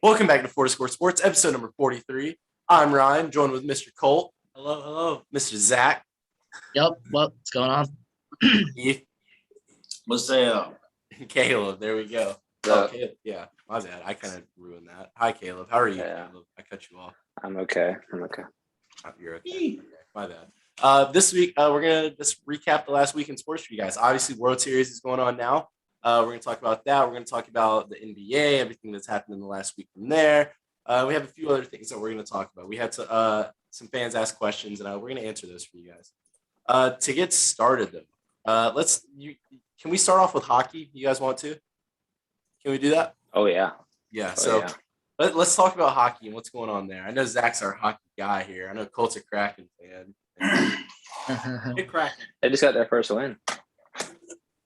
Welcome back to Four Score Sports, episode number 43. I'm Ryan, joined with Mr. Colt. Hello. Mr. Zach. Yep. What's going on? Keith. What's up? And Caleb. There we go. Oh, Caleb. Yeah, my bad. I kind of ruined that. Hi, Caleb. How are you, Caleb? I cut you off. I'm okay. Oh, you're okay. Okay. My bad. This week, we're going to just recap the last week in sports for you guys. Obviously, World Series is going on now. We're going to talk about that. We're going to talk about the NBA, everything that's happened in the last week from there. We have a few other things that we're going to talk about. We had some fans ask questions, and we're going to answer those for you guys. To get started, though, can we start off with hockey? You guys want to? Can we do that? Oh, yeah. Yeah. Let's talk about hockey and what's going on there. I know Zach's our hockey guy here. I know Colt's a Kraken fan. Big Kraken. They just got their first win.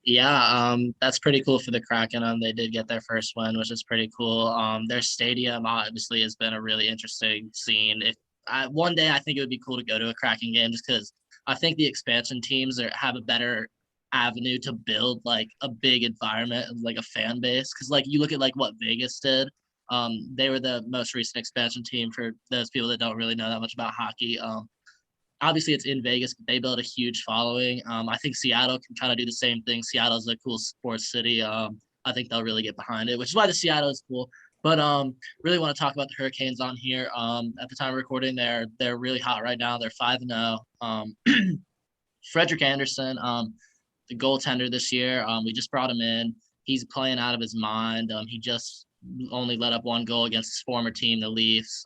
Yeah, that's pretty cool for the Kraken. They did get their first win, which is pretty cool. Their stadium obviously has been a really interesting scene. One day I think it would be cool to go to a Kraken game just because I think the expansion teams have a better avenue to build like a big environment, like a fan base. Because like you look at like what Vegas did. They were the most recent expansion team for those people that don't really know that much about hockey. Obviously, it's in Vegas, but they built a huge following. I think Seattle can kind of do the same thing. Seattle's a cool sports city. I think they'll really get behind it, which is why the Seattle is cool. But really want to talk about the Hurricanes on here. At the time of recording, they're really hot right now. They're 5-0. Frederick Anderson, the goaltender this year, we just brought him in. He's playing out of his mind. He just only let up one goal against his former team, the Leafs.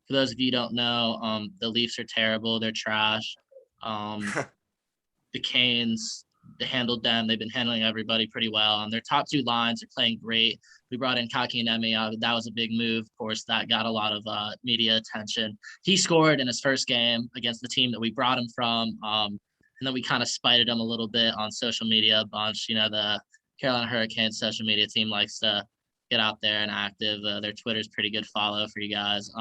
For those of you who don't know, the Leafs are terrible. They're trash. The Canes, they handled them. They've been handling everybody pretty well. Their top two lines are playing great. We brought in Kaki and Emi. That was a big move. Of course, that got a lot of media attention. He scored in his first game against the team that we brought him from. And then we kind of spited him a little bit on social media a bunch. You know, the Carolina Hurricanes social media team likes to get out there and active. Their Twitter's pretty good follow for you guys.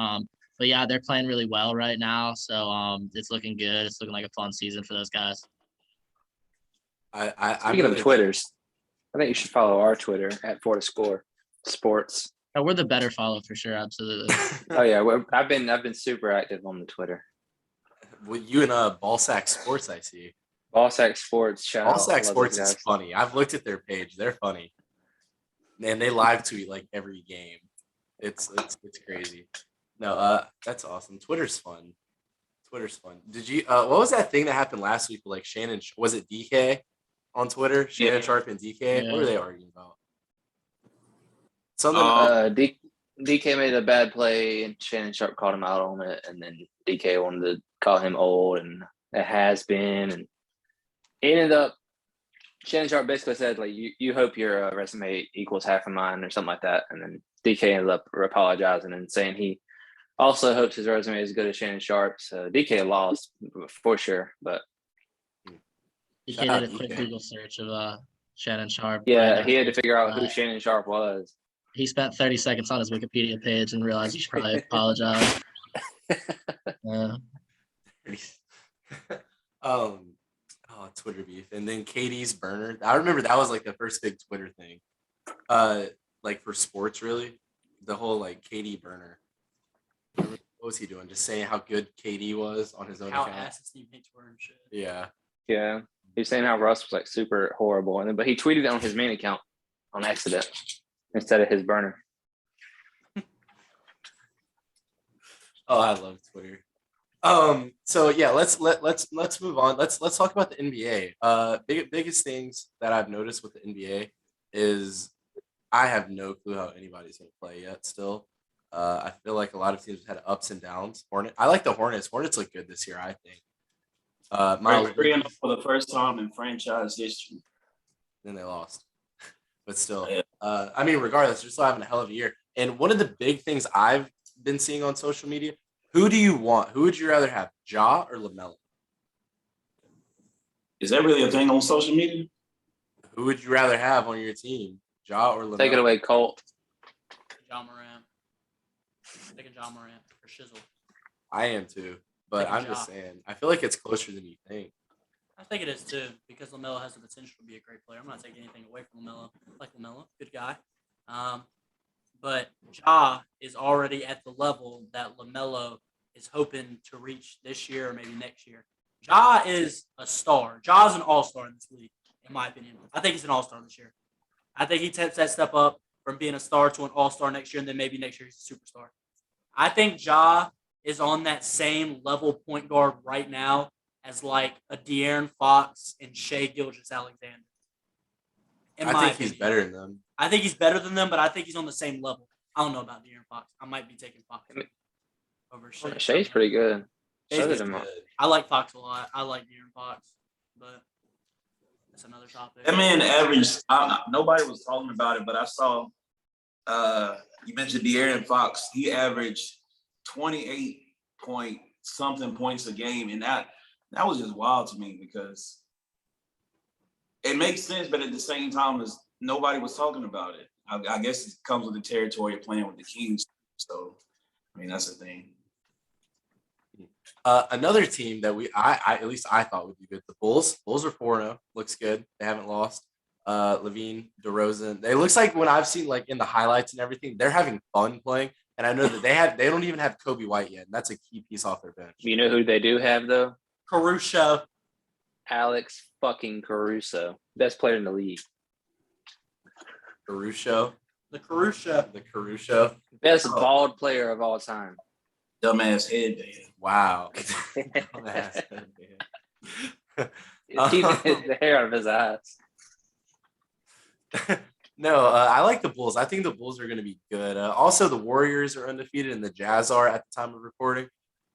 But yeah, they're playing really well right now, so it's looking good. It's looking like a fun season for those guys. Speaking of Twitters, I think you should follow our Twitter at @4score Sports. Oh, we're the better follow for sure, absolutely. Oh yeah, I've been super active on the Twitter. Well, you and Ballsack Sports, I see. Ballsack Sports. Ballsack Sports is funny. I've looked at their page; they're funny, and they live tweet like every game. It's crazy. No, that's awesome. Twitter's fun. Did you? What was that thing that happened last week with like Shannon? Was it DK on Twitter? Shannon Sharp and DK. Yeah. What were they arguing about? Something. DK made a bad play, and Shannon Sharp called him out on it, and then DK wanted to call him old and a has been, and he ended up. Shannon Sharp basically said like, "You hope your resume equals half of mine" or something like that, and then DK ended up apologizing and saying he also hopes his resume is as good as Shannon Sharp. So DK lost for sure, but he did a quick Google search of Shannon Sharp. Yeah, he had to figure out who Shannon Sharp was. He spent 30 seconds on his Wikipedia page and realized he should probably apologize. Twitter beef, and then Katie's burner. I remember that was like the first big Twitter thing, like for sports, really. The whole like Katie burner. What was he doing? Just saying how good KD was on his own account. How ass his teammates were and shit. Yeah. Yeah. He's saying how Russ was like super horrible, but he tweeted it on his main account on accident instead of his burner. Oh, I love Twitter. So yeah, let's move on. Let's talk about the NBA. Biggest things that I've noticed with the NBA is I have no clue how anybody's gonna play yet still. I feel like a lot of teams have had ups and downs. I like the Hornets. Hornets look good this year, I think. For the first time in franchise history. Then they lost. But still, I mean, regardless, they're still having a hell of a year. And one of the big things I've been seeing on social media, who do you want? Who would you rather have, Ja or LaMelo? Is that really a thing on social media? Who would you rather have on your team, Ja or LaMelo? Take it away, Colt. Ja Morant. Taking Ja Morant for shizzle. I am too, but I'm just saying, I feel like it's closer than you think. I think it is too, because LaMelo has the potential to be a great player. I'm not taking anything away from LaMelo. I like LaMelo, good guy. but Ja is already at the level that LaMelo is hoping to reach this year or maybe next year. Ja is a star. Ja is an all-star in this league, in my opinion. I think he's an all-star this year. I think he takes that step up from being a star to an all-star next year, and then maybe next year he's a superstar. I think Ja is on that same level point guard right now as like a De'Aaron Fox and Shea Gilgeous-Alexander. I think he's better than them. I think he's better than them, but I think he's on the same level. I don't know about De'Aaron Fox. I might be taking Fox over Shea. Shea's pretty good. So He's did him. good. I like Fox a lot. I like De'Aaron Fox, but that's another topic. That man averaged. Nobody was talking about it, but I saw. You mentioned De'Aaron Fox. He averaged 28 point something points a game, and that was just wild to me because it makes sense, but at the same time, as nobody was talking about it. I guess it comes with the territory of playing with the Kings. So, I mean, that's the thing. Another team that I at least I thought would be good. The Bulls. Bulls are 4-0. Looks good. They haven't lost. Levine, DeRozan. It looks like when I've seen like in the highlights and everything, they're having fun playing. And I know that they don't even have Kobe White yet. And that's a key piece off their bench. You know who they do have though? Caruso. Alex fucking Caruso, best player in the league. Caruso. The Caruso. Best bald player of all time. Dumbass headband. Wow. Keeping the hair out of his eyes. No, I like the Bulls. I think the Bulls are going to be good. Also, the Warriors are undefeated, and the Jazz are at the time of recording.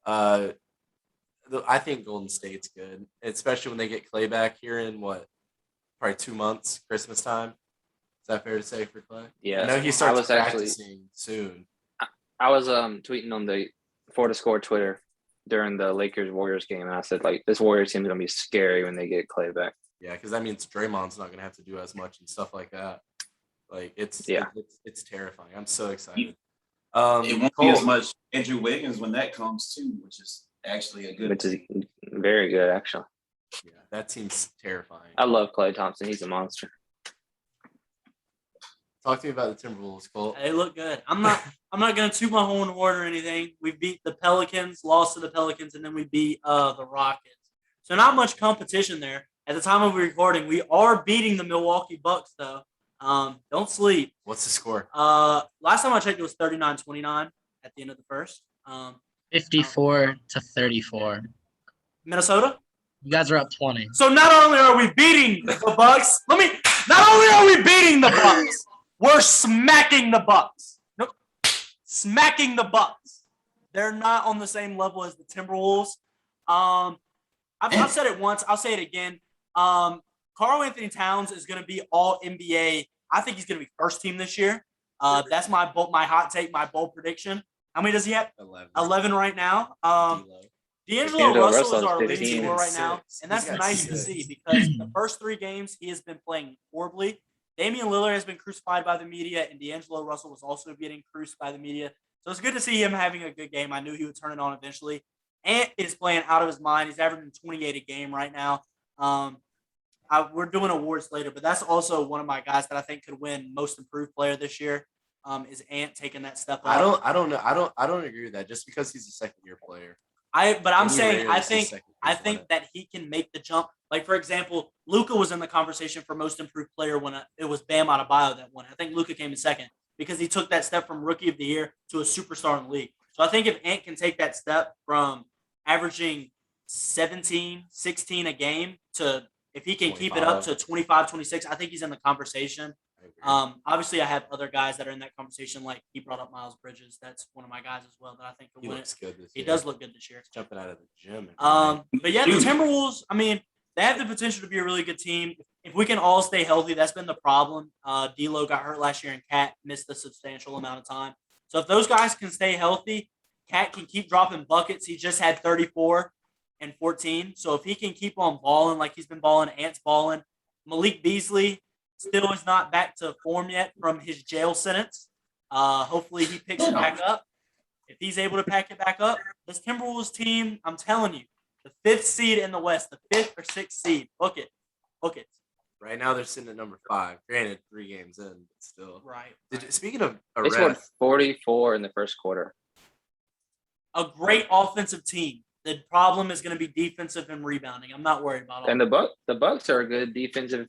I think Golden State's good, especially when they get Clay back here in probably 2 months, Christmas time. Is that fair to say for Clay? Yeah, I know he starts practicing soon. I was tweeting on the For the Score Twitter during the Lakers Warriors game, and I said like this Warriors team is gonna be scary when they get Clay back. Yeah, because that means Draymond's not gonna have to do as much and stuff like that. Like it's terrifying. I'm so excited. It won't be as much Andrew Wiggins when that comes too, which is actually a good. Which is very good, actually. Yeah, that seems terrifying. I love Klay Thompson. He's a monster. Talk to me about the Timberwolves, Colt. They look good. I'm not gonna toot my horn or anything. We beat the Pelicans, lost to the Pelicans, and then we beat the Rockets. So not much competition there. At the time of recording, we are beating the Milwaukee Bucks though. Don't sleep. What's the score? Last time I checked, it was 39-29 at the end of the first. 54-34. Minnesota. You guys are up 20. So not only are we beating the Bucks, not only are we beating the Bucks, we're smacking the Bucks. Nope. Smacking the Bucks. They're not on the same level as the Timberwolves. I've said it once. I'll say it again. Karl Anthony Towns is going to be all NBA. I think he's going to be first team this year. That's my hot take, my bold prediction. How many does he have? 11 right now. D'Angelo Russell is our leading scorer right now, and that's nice to see because the first 3 games he has been playing horribly. Damian Lillard has been crucified by the media, and D'Angelo Russell was also getting crucified by the media. So it's good to see him having a good game. I knew he would turn it on eventually. Ant is playing out of his mind. He's averaging 28 a game right now. We're doing awards later, but that's also one of my guys that I think could win Most Improved Player this year. Is Ant taking that step up? I don't know. I don't agree with that. Just because he's a second-year player. I think that he can make the jump. Like, for example, Luka was in the conversation for Most Improved Player when it was Bam Adebayo that won. I think Luka came in second because he took that step from Rookie of the Year to a superstar in the league. So I think if Ant can take that step from averaging 17, 16 a game to if he can 25. Keep it up to 25, 26, I think he's in the conversation. Obviously, I have other guys that are in that conversation. Like he brought up Miles Bridges. That's one of my guys as well that I think will win it. He does look good this year. He's jumping out of the gym. But yeah, the Timberwolves, I mean, they have the potential to be a really good team. If we can all stay healthy, that's been the problem. D'Lo got hurt last year, and Cat missed a substantial amount of time. So if those guys can stay healthy, Cat can keep dropping buckets. He just had 34 and 14. So if he can keep on balling like he's been balling, Ant's balling. Malik Beasley still is not back to form yet from his jail sentence. Hopefully he picks it back up. If he's able to pack it back up, this Timberwolves team, I'm telling you, the 5th seed in the West, the 5th or 6th seed, book it. Right now they're sitting at number 5. Granted, 3 games in, but still. Right. Speaking of They scored arrest, 44 in the first quarter. A great offensive team. The problem is going to be defensive and rebounding. I'm not worried about all And that. the Bucks are a good defensive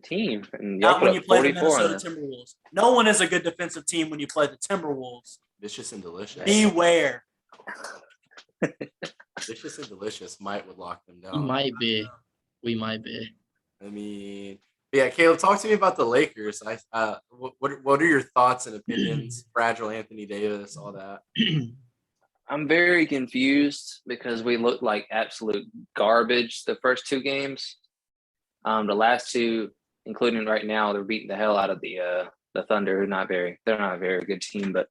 team. And Not y'all when put you up play the 44 on Minnesota them. Timberwolves. No one is a good defensive team when you play the Timberwolves. Vicious and Delicious. Beware. Vicious and Delicious would lock them We down. might be. We might be. I mean, yeah, Caleb, talk to me about the Lakers. What are your thoughts and opinions? Fragile Anthony Davis, all that. I'm very confused because we looked like absolute garbage the first 2 games. The last 2, including right now, they're beating the hell out of the Thunder, who they're not a very good team, but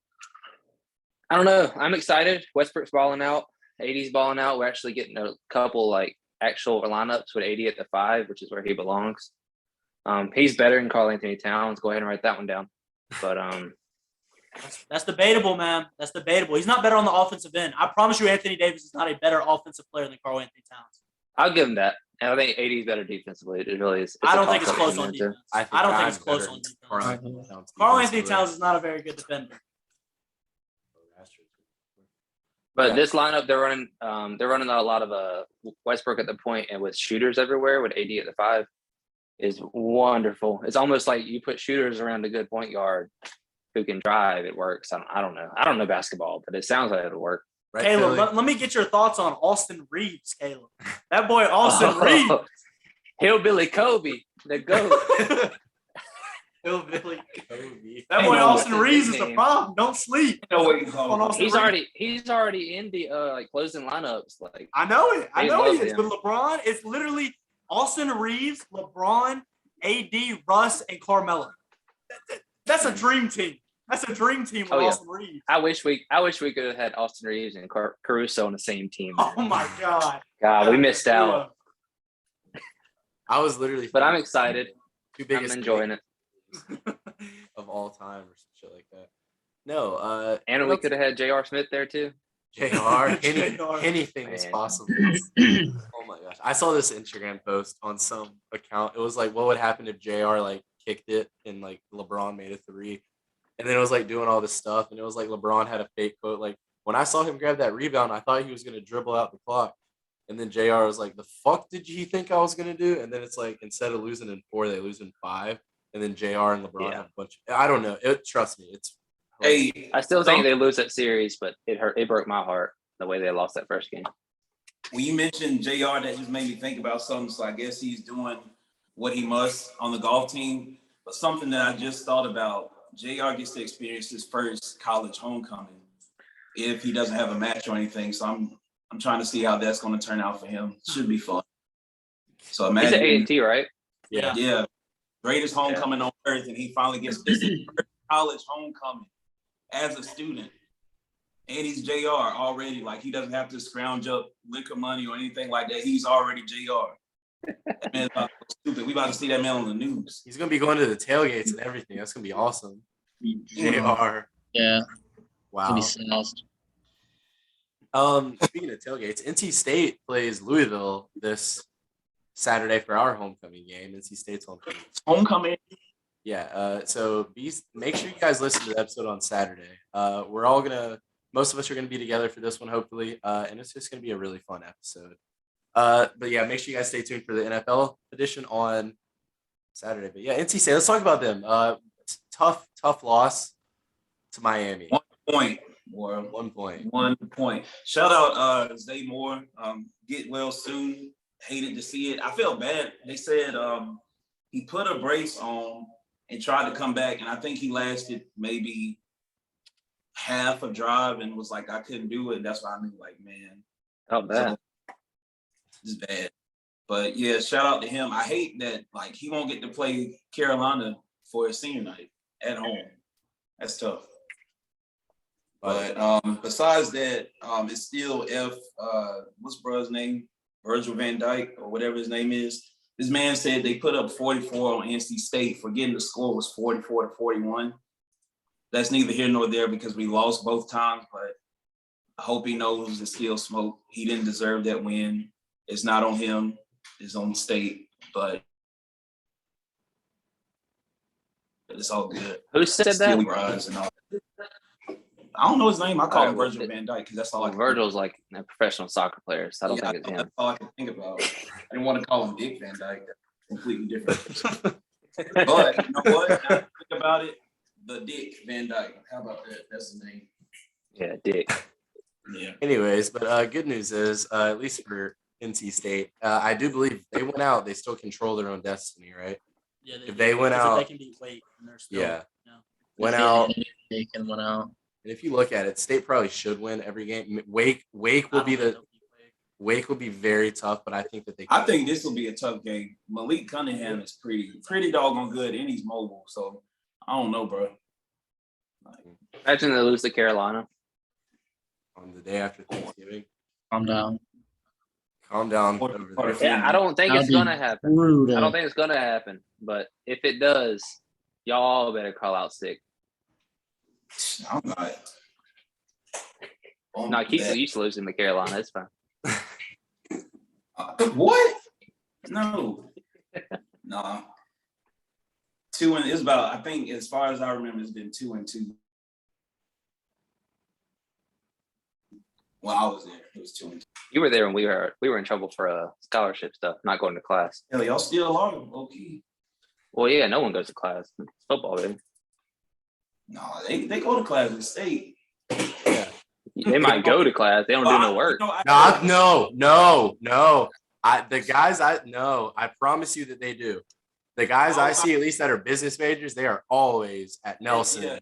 I don't know. I'm excited. Westbrook's balling out. AD's balling out. We're actually getting a couple like actual lineups with AD at the 5, which is where he belongs. He's better than Karl Anthony Towns. Go ahead and write that one down. But That's debatable, man. That's debatable. He's not better on the offensive end. I promise you, Anthony Davis is not a better offensive player than Karl Anthony Towns. I'll give him that. And I think AD is better defensively. It really is. I don't think it's close on defense. I don't think it's close on defense. Karl Anthony Towns is not a very good defender. But this lineup, they're running a lot of Westbrook at the point and with shooters everywhere with AD at the 5 is wonderful. It's almost like you put shooters around a good point guard who can drive. It works. I don't know. I don't know basketball, but it sounds like it'll work. Right, Caleb, let me get your thoughts on Austin Reeves, Caleb. That boy Austin Reeves. Hillbilly Kobe, the GOAT. Hillbilly Kobe. That boy know Austin what's his Reeves is a nickname. problem. Don't sleep. No way he's on home. Austin He's Reeves. already in the like closing lineups. Like I know it. I They know he love is. him. But LeBron, it's literally Austin Reeves, LeBron, AD, Russ, and Carmelo. That's a dream team. That's a dream team with Oh, yeah. Austin Reeves. I wish we could have had Austin Reeves and Caruso on the same team. Oh my God. God, we missed out. I was literally. But I'm excited. 2 I'm biggest enjoying it. of all time or some shit like that. No, And we could have had J.R. Smith there too. JR, JR. anything is Man. possible. Oh my gosh. I saw this Instagram post on some account. It was like, what would happen if JR like kicked it and like LeBron made a 3? And then it was like doing all this stuff. And it was like LeBron had a fake quote. Like when I saw him grab that rebound, I thought he was going to dribble out the clock. And then JR was like, the fuck did he think I was going to do? And then it's like, instead of losing in 4, they lose in 5. And then JR and LeBron have a bunch. I don't know. Trust me. It's. Hey, I still think they lose that series, but it broke my heart the way they lost that first game. when you mentioned JR, that just made me think about something. So I guess he's doing what he must on the golf team. But something that I just thought about, JR gets to experience his first college homecoming if he doesn't have a match or anything. So I'm trying to see how that's going to turn out for him. Should be fun. So He's imagine, at A&T, right? yeah, greatest homecoming on earth, and he finally gets this his first college homecoming as a student. And he's JR already. Like, he doesn't have to scrounge up liquor money or anything like that. He's already JR. That man's about to go stupid. We about to see that man on the news. He's gonna be going to the tailgates and everything. That's gonna be awesome. JR. Yeah, Wow. be sauced. Speaking of tailgates, NC State plays Louisville this Saturday for our homecoming game. NC State's homecoming. Homecoming. Yeah. So make sure you guys listen to the episode on Saturday. We're all most of us are gonna be together for this one, hopefully. And it's just gonna be a really fun episode. But yeah, make sure you guys stay tuned for the NFL edition on Saturday. But yeah, NC State. Let's talk about them. Tough loss to Miami. 1 point. Or 1 point. 1 point. Shout out Zay Moore. Get well soon. Hated to see it. I felt bad. They said he put a brace on and tried to come back, and I think he lasted maybe half a drive and was like, I couldn't do it. That's why I knew, like, man, How bad? it's bad. But yeah, shout out to him. I hate that, like, he won't get to play Carolina for his senior night at home. That's tough. But besides that, it's still what's bro's name? Virgil Van Dyke or whatever his name is. This man said they put up 44 on NC State, forgetting the score was 44-41. That's neither here nor there because we lost both times, but I hope he knows it's still smoke. He didn't deserve that win. It's not on him. It's on the state. But it's all good. Who said Still that? rise and all. I don't know his name. I call him Alright, well, Virgil van Dijk because that's all I Well, can Virgil's like a professional soccer player, so I don't think it's that's him. all I can think about. I didn't want to call him Dick Van Dyke. That's completely different. But you know what? Now that I think about it, the Dick Van Dyke. How about that? That's the name. Yeah, Dick. Yeah. Anyways, but good news is, at least for NC State, I do believe they went out. They still control their own destiny, right? Yeah, If they went because if out- they can beat Wake, and they're still, Yeah. you know. Went Yeah, out. and went out. And if you look at it, State probably should win every game. Wake I will don't be think the they'll beat Wake. Wake will be very tough, but I think that they. I think this will be a tough game. Malik Cunningham is pretty doggone good, and he's mobile. So I don't know, bro. Imagine they lose to Carolina. On the day after Thanksgiving. Calm down. Calm down over there. Yeah, I don't think That'd it's be gonna happen. Brutal. I don't think it's gonna happen. But if it does, y'all better call out sick. I'm not. No, Keith used to losing to Carolina. It's fine. What? No. Nah. 2-2. It's about. I think as far as I remember, it's been 2-2. Well, I was there. It was 2-2. You were there when we were in trouble for scholarship stuff, not going to class. Hell, y'all still are okay. Well, yeah, no one goes to class. It's football, baby. No, they go to class at State. Yeah. They might go to class. They don't do no work. No. I promise you that they do. The guys I see, at least that are business majors, they are always at Nelson Yeah.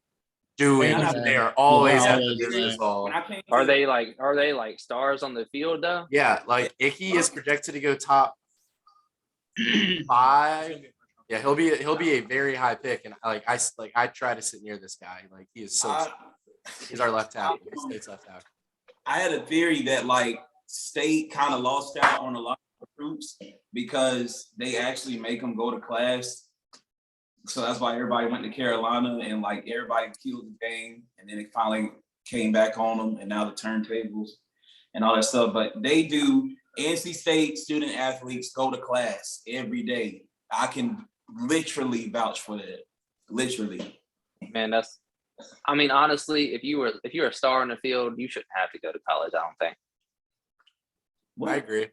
doing. Yeah. They are always at the Always business there. hall. When I came Are to- they like stars on the field though? Yeah, like Icky is projected to go top 5. Yeah, he'll be a very high pick, and I try to sit near this guy. Like he is so. He's our left tackle. He's State's left tackle. I had a theory that like State kind of lost out on a lot of recruits because they actually make them go to class. So that's why everybody went to Carolina and like everybody killed the game, and then it finally came back on them, and now the turntables and all that stuff. But they do. NC State student athletes go to class every day. I can literally vouch for that. Literally. Man, I mean, honestly, if you're a star in the field, you shouldn't have to go to college. I don't think. I agree.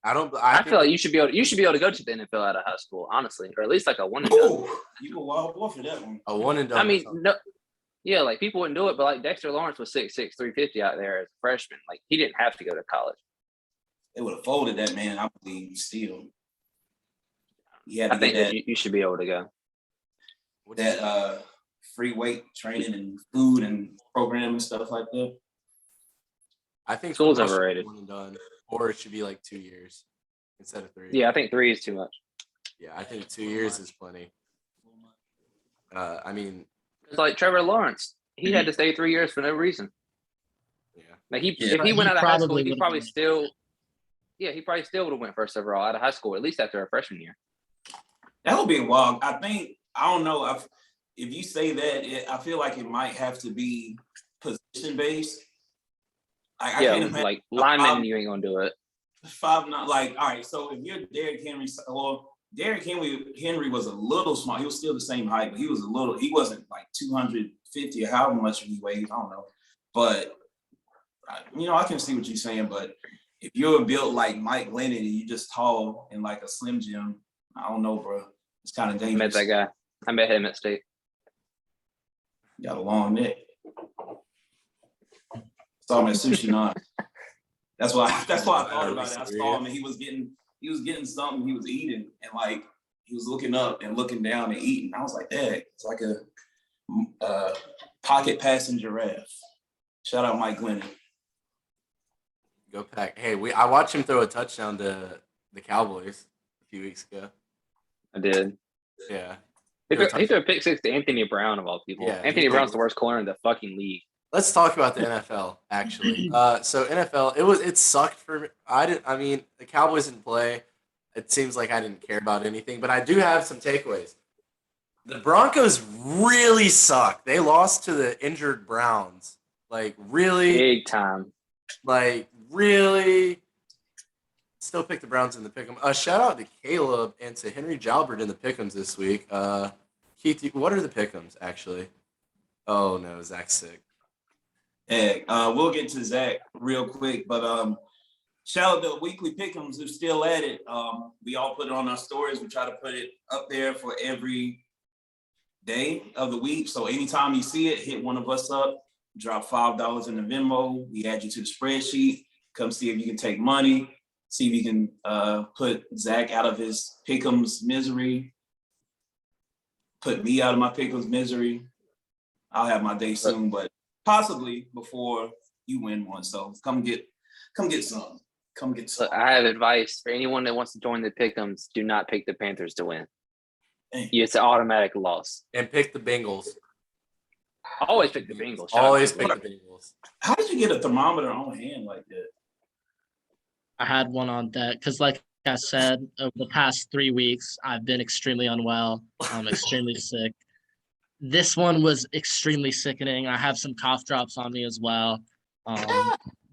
I feel like you should be able to go to the NFL out of high school, honestly, or at least like a one and done. Oh, you go wild boy for that one. A one and done. I mean, no, yeah, like people wouldn't do it, but like Dexter Lawrence was 6'6", 350 out there as a freshman. Like he didn't have to go to college. They would have folded that man, I believe, still. He had I to think get that you should be able to go. that free weight training and food and program and stuff like that. I think School's football should be overrated. one and done, or it should be like 2 years instead of 3. Yeah, I think 3 is too much. Yeah, I think 2 years is plenty. I mean, It's like Trevor Lawrence. He had to stay 3 years for no reason. yeah. Like Yeah. if he went out of high school, Probably he would've probably been. still, yeah, he probably still would have went first overall out of high school, at least after a freshman year. That would be wild. I don't know. If you say that, I feel like it might have to be position based. I Yeah, can't imagine like lineman, you ain't gonna do it. 5'9". Like, all right, so if you're Derrick Henry, well, Derrick Henry was a little small. He was still the same height, but he wasn't like 250 or however much he weighed. I don't know. But, I can see what you're saying. But if you're built like Mike Lennon and you just tall and like a Slim Jim, I don't know, bro. It's kind of I met dangerous. that guy. I met him at State. Got a long neck. Saw him at Sushi Nine. That's why I thought about it. I saw him and he was getting something he was eating, and like he was looking up and looking down and eating. I was like, "Dang, it's like a pocket passing giraffe." Shout out Mike Glennon. Go Pack. Hey, I watched him throw a touchdown to the Cowboys a few weeks ago. I did. Yeah. He threw a pick six to Anthony Brown of all people. Yeah, Anthony he Brown's did. the worst corner in the fucking league. Let's talk about the NFL, actually. So NFL, it sucked for me. The Cowboys didn't play. It seems like I didn't care about anything, but I do have some takeaways. The Broncos really suck. They lost to the injured Browns. Like, really? Big time. Like, really? Still pick the Browns in the pick'em. Shout out to Caleb and to Henry Jalbert in the pick'ems this week. Keith, what are the pick'ems actually? Oh no, Zach's sick. Hey, we'll get to Zach real quick, but shout out to weekly pick'ems who's still at it. We all put it on our stories. We try to put it up there for every day of the week. So anytime you see it, hit one of us up, drop $5 in the Venmo. We add you to the spreadsheet. Come see if you can take money. See if you can put Zach out of his pick'ems misery. Put me out of my pick'ems misery. I'll have my day soon, but possibly before you win one. So come get some. Come get some. Look, I have advice for anyone that wants to join the Pick'ems. Do not pick the Panthers to win. Dang. It's an automatic loss. And pick the Bengals. Always pick the Bengals. Shout out Always to pick them. the Bengals. How did you get a thermometer on hand like that? I had one on deck because, like I said, over the past 3 weeks, I've been extremely unwell. I'm extremely sick. This one was extremely sickening. I have some cough drops on me as well.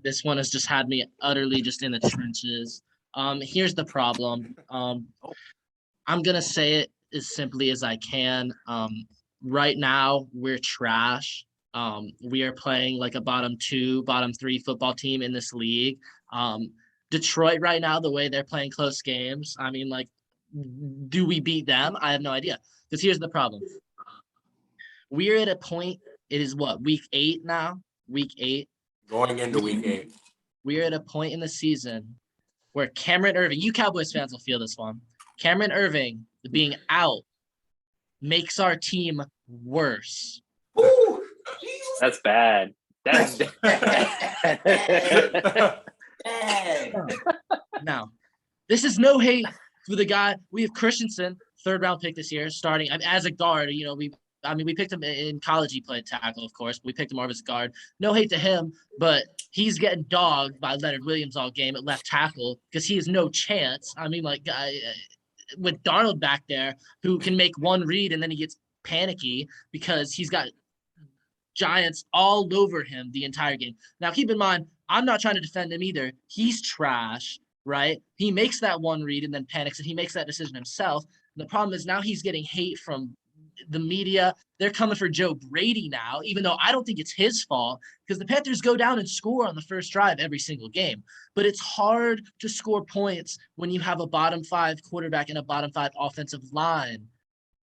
This one has just had me utterly just in the trenches. Here's the problem. I'm going to say it as simply as I can. Right now, we're trash. We are playing like a bottom 2, bottom 3 football team in this league. Detroit right now, the way they're playing close games, I mean, like, do we beat them? I have no idea. Because here's the problem. We're at a point, it is what, week 8 now? Week 8. Going into week 8. We're at a point in the season where Cameron Irving, you Cowboys fans will feel this one. Cameron Irving being out makes our team worse. Ooh, That's bad. That's Now, this is no hate for the guy. We have Christensen, 3rd-round pick this year, starting as a guard. You know, we picked him in college. He played tackle, of course. But we picked him more as a guard. No hate to him, but he's getting dogged by Leonard Williams all game at left tackle because he has no chance. I mean, like, with Darnold back there, who can make one read and then he gets panicky because he's got Giants all over him the entire game. Now, keep in mind, I'm not trying to defend him either. He's trash, right? He makes that one read and then panics, and he makes that decision himself. And the problem is now he's getting hate from the media. They're coming for Joe Brady now, even though I don't think it's his fault, because the Panthers go down and score on the first drive every single game. But it's hard to score points when you have a bottom 5 quarterback and a bottom 5 offensive line.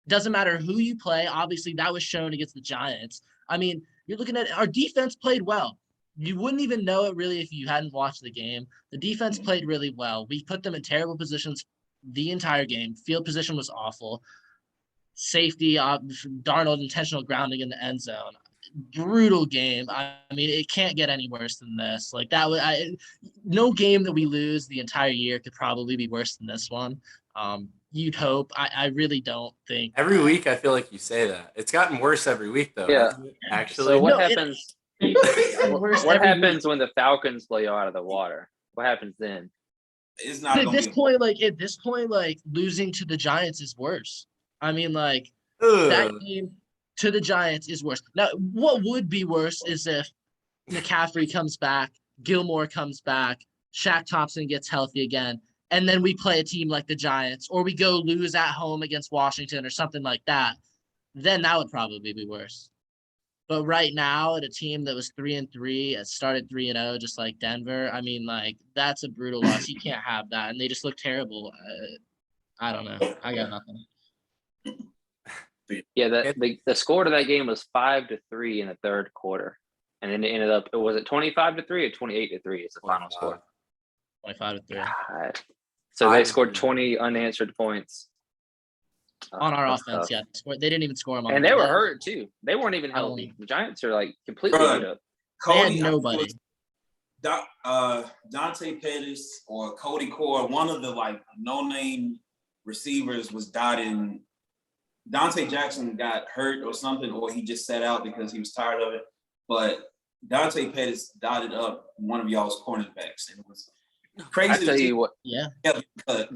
Doesn't matter who you play. Obviously, that was shown against the Giants. I mean, you're looking at our defense played well. You wouldn't even know it really if you hadn't watched the game. The defense played really well. We put them in terrible positions the entire game. Field position was awful. Safety, Darnold intentional grounding in the end zone. Brutal game. I mean, it can't get any worse than this. Like that was no game that we lose the entire year could probably be worse than this one. You'd hope. I really don't think. Every week, I feel like you say that. It's gotten worse every week, though. Yeah. hasn't it? Actually, So what No, happens? Worse What every happens when the Falcons blow you out of the water? What happens then? it's week. not At gonna this be. point, losing to the Giants is worse. I mean, like Ugh. that game to the Giants is worse. Now, what would be worse is if McCaffrey comes back, Gilmore comes back, Shaq Thompson gets healthy again, and then we play a team like the Giants, or we go lose at home against Washington or something like that. Then that would probably be worse. But right now, at a team that was 3-3, it started 3-0, just like Denver. I mean, like that's a brutal loss. You can't have that, and they just look terrible. I don't know. I got nothing. Yeah, the score to that game was 5-3 in the 3rd quarter, and then it ended up. Was it 25-3 or 28-3? It's the final score. 25-3 God. So they scored 20 unanswered points on our that's offense. tough. Yeah, they didn't even score them on. And they were hurt too. They weren't even I don't healthy. know. The Giants are like completely Bruh. beat up. Cody, They had nobody. Dante Pettis or Cody Core, one of the like no-name receivers was dotting. Dante Jackson got hurt or something, or he just sat out because he was tired of it. But Dante Pettis dotted up one of y'all's cornerbacks, and it was crazy. I tell you what, Yeah. But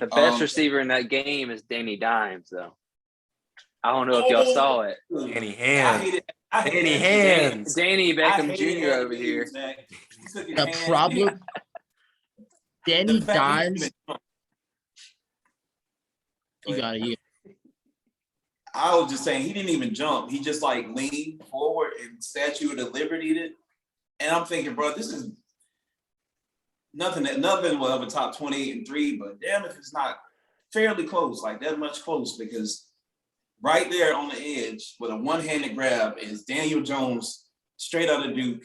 the best receiver in that game is Danny Dimes, though. I don't know if y'all saw it. Danny I Hands. hated Danny that. Hands. Danny I Beckham hated Jr. that over game, here. Zach. He took his The hands problem, and Danny the fact that he Dimes. even- You got it. I was just saying he didn't even jump. He just like leaned forward and Statue of the Liberty did. And I'm thinking, bro, this is nothing will have a top 28 and 3, but damn if it's not fairly close, like that much close, because right there on the edge with a one-handed grab is Daniel Jones, straight out of Duke.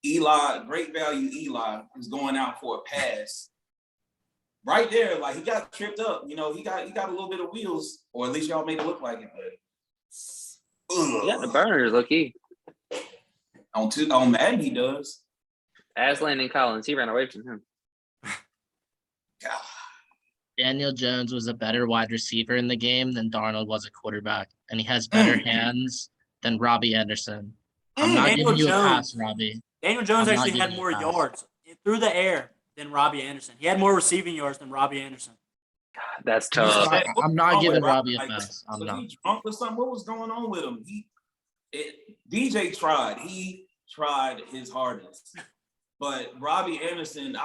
Eli, great value Eli is going out for a pass. Right there, like he got tripped up. You know, he got a little bit of wheels, or at least y'all made it look like it. But Yeah, the burners, look key. On Madden, he does. Aslan and Collins, he ran away from him. God. Daniel Jones was a better wide receiver in the game than Darnold was a quarterback, and he has better hands than Robbie Anderson. I'm not Daniel giving you a Jones. pass, Robbie. Daniel Jones I'm not actually had giving you more a pass. yards through the air than Robbie Anderson. He had more receiving yards than Robbie Anderson. That's tough. I'm not giving Robbie a Like, pass. I'm was not. he drunk or something? What was going on with him? DJ tried. He tried his hardest. But Robbie Anderson,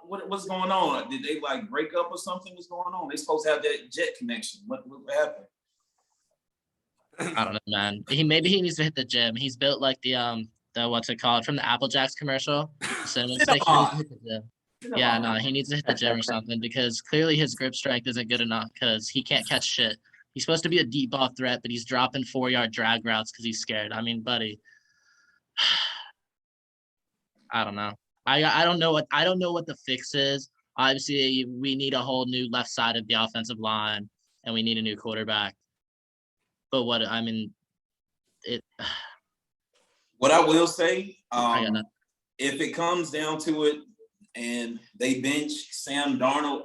what's going on? Did they like break up or something? What's going on? They supposed to have that jet connection. What happened? I don't know, man. Maybe he needs to hit the gym. He's built like the what's it called from the Apple Jacks commercial. So he needs to hit the gym. Yeah, no, he needs to hit the gym or something because clearly his grip strength isn't good enough because he can't catch shit. He's supposed to be a deep ball threat, but he's dropping 4-yard drag routes because he's scared. I mean, buddy, I don't know. I don't know what the fix is. Obviously, we need a whole new left side of the offensive line, and we need a new quarterback. But what I mean, What I will say, I got nothing. if it comes down to it, and they bench Sam Darnold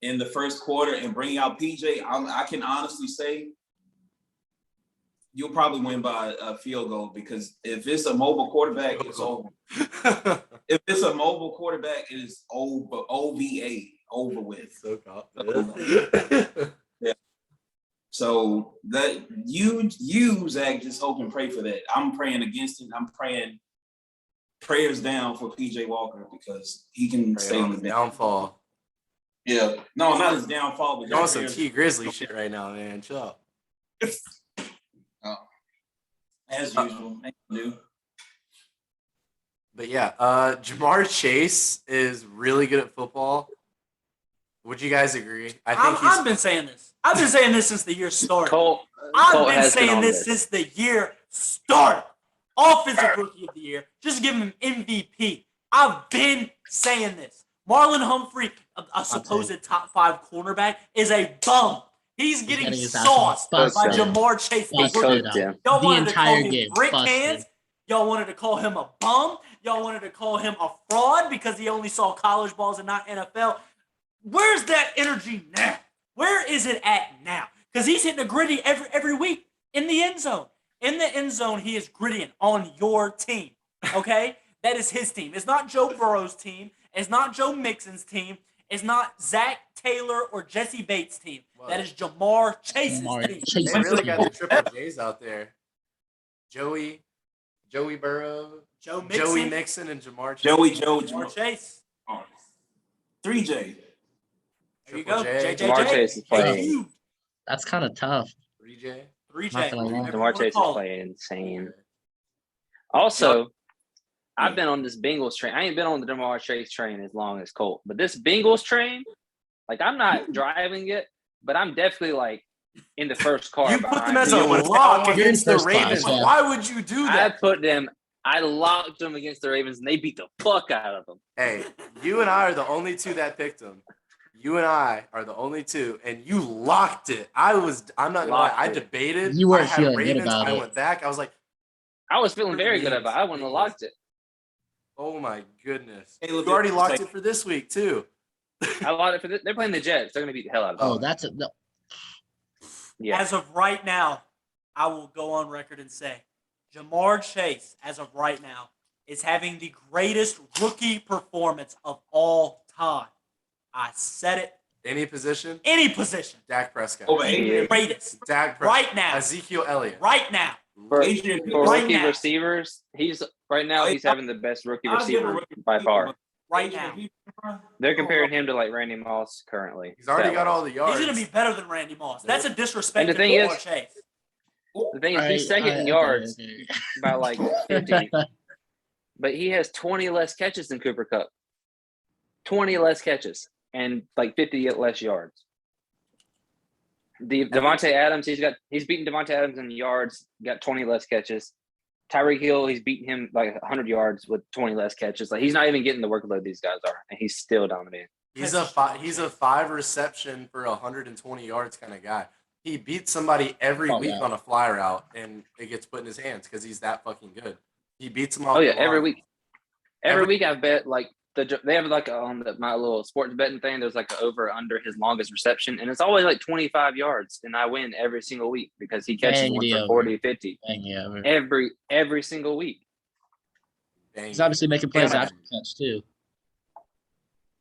in the first quarter and bring out PJ, I can honestly say you'll probably win by a field goal because if it's a mobile quarterback, it's over. If it's a mobile quarterback, it is over, OVA, over with. So confident. Yeah. So that you Zach, just hope and pray for that. I'm praying against it. I'm praying prayers down for PJ Walker because he can stay on the bench. Downfall. Yeah, no, not his downfall, but You're on some prayers- T Grizzly shit right now, man. Chill out. as usual. Thank you. But yeah, Jamar Chase is really good at football. Would you guys agree? I think I've been saying this. I've been saying this since the year started. Colt I've been has saying on this since the year started. Offensive Rookie of the Year. Just give him MVP. I've been saying this. Marlon Humphrey, a supposed top 5 cornerback, is a bum. He's getting getting his sauced by ass busted. Jamar Chase. The Busted rookie. up. yeah. Y'all The wanted to call entire him game, brick busted. hands. Y'all wanted to call him a bum. Y'all wanted to call him a fraud because he only saw college balls and not NFL. Where's that energy now? Where is it at now? Because he's hitting a gritty every week in the end zone. In the end zone, he is grittying on your team. Okay? That is his team. It's not Joe Burrow's team. It's not Joe Mixon's team. It's not Zach Taylor or Jesse Bates' team. Whoa. That is Jamar Chase's Jamar team. Chase. they really got the triple J's out there. Joey Burrow, Joe Mixon, Joey Mixon, and Jamar Chase. Jamar Chase. 3J. There you Triple go. J. Jamar Chase is playing. JJ. That's kind of tough. 3J. 3J. Not gonna lie. whatever you Jamar wanna Chase is call it. playing insane. Also, I've been on this Bengals train. I ain't been on the Jamar Chase train as long as Colt, but this Bengals train, like I'm not driving it, but I'm definitely like in the first car. You put them behind as me. a lock You're in against the first class, Ravens. yeah. Why would you do that? I locked them against the Ravens, and they beat the fuck out of them. Hey, you and I are the only two that picked them. You and I are the only two, and you locked it. I'm not gonna lie. I debated. You weren't I had feeling good Ravens. about I it. went back. I was like, I was feeling very good about it. I wouldn't have locked it. oh my goodness. Hey, You look, already it's locked like- it for this week too. I locked it for they're playing the Jets. They're gonna beat the hell out of them. Oh, that's a no. Yeah. As of right now, I will go on record and say Jamar Chase, as of right now, is having the greatest rookie performance of all time. I said it. Any position, Any position. Dak Prescott. Over Yeah. Adrian. Greatest. Dak Prescott. Right now. Ezekiel Elliott. Right now. For Adrian. Right rookie now. receivers, he's having the best rookie I'll give a receiver rookie by receiver, far. but Right Adrian now. Peterson, They're comparing him to like Randy Moss currently. He's already Stat got wise. all the yards. He's going to be better than Randy Moss. That's a disrespect And to the thing Jamar is- Chase. The thing is, he's second in yards by like 50, but he has 20 less catches than Cooper Kupp. 20 less catches and like 50 less yards. Devontae Adams, he's beaten Devontae Adams in yards, got 20 less catches. Tyreek Hill, he's beaten him like 100 yards with 20 less catches. Like he's not even getting the workload these guys are, and he's still dominating. He's a 5 reception for 120 yards kind of guy. He beats somebody every week on a fly route, and it gets put in his hands because he's that fucking good. He beats them all. Oh yeah, every week. Every week I bet like they have like on my little sports betting thing. There's like an over under his longest reception, and it's always like 25 yards, and I win every single week because he catches one for 40, 50 every single week. He's obviously making plays after the catch too.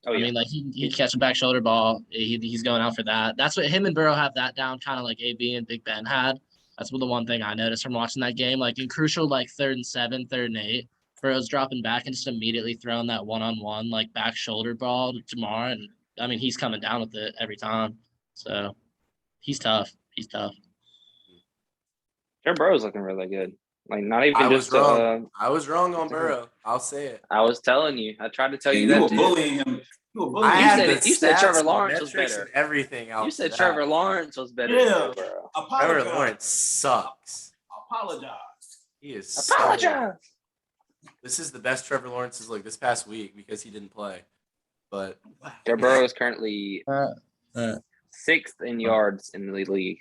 Oh, yeah. I mean, like he catch a back shoulder ball. He's going out for that. That's what him and Burrow have that down, kind of like AB and Big Ben had. That's what the one thing I noticed from watching that game. Like in crucial, like 3rd and 7, 3rd and 8, Burrow's dropping back and just immediately throwing that one-on-one like back shoulder ball to Jamar, and I mean he's coming down with it every time. So he's tough. He's tough. Joe Burrow's looking really good. Like not even I just. I was wrong on Burrow. I'll say it. I was telling you. I tried to tell you You that. were Too. bullying him. You said Trevor Lawrence was better. And everything else. You said Trevor Lawrence was better. Yeah. Than Burrow. Trevor Lawrence sucks. Apologize. He is. Apologize. This is the best Trevor Lawrence's like this past week because he didn't play. But Joe Burrow is currently 6th in yards in the league.